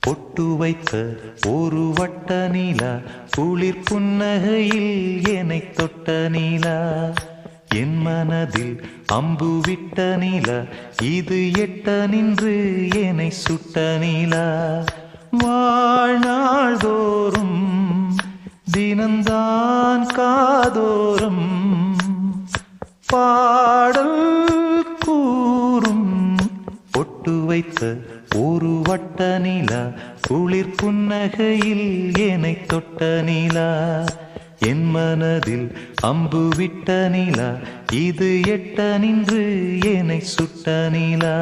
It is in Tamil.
பொட்டு வைத்த ஒரு வட்ட நீலா, குளிர் புன்னகையில் என்னை தொட்ட நீலா, என் மனதில் அம்பு விட்ட நீலா, இது எட்ட நின்று என்னை சுட்ட நீலா. வாழ்நாள் தோறும் தினந்தான் காதோறும் பாடல் கூறும். பொட்டு வைத்த ஒரு வட்ட நீலா, குளிர் புன்னகையில் என்னை தொட்ட நீலா, என் மனதில் அம்பு விட்ட நீலா, இது எட்ட நின்று என்னை சுட்ட நீலா.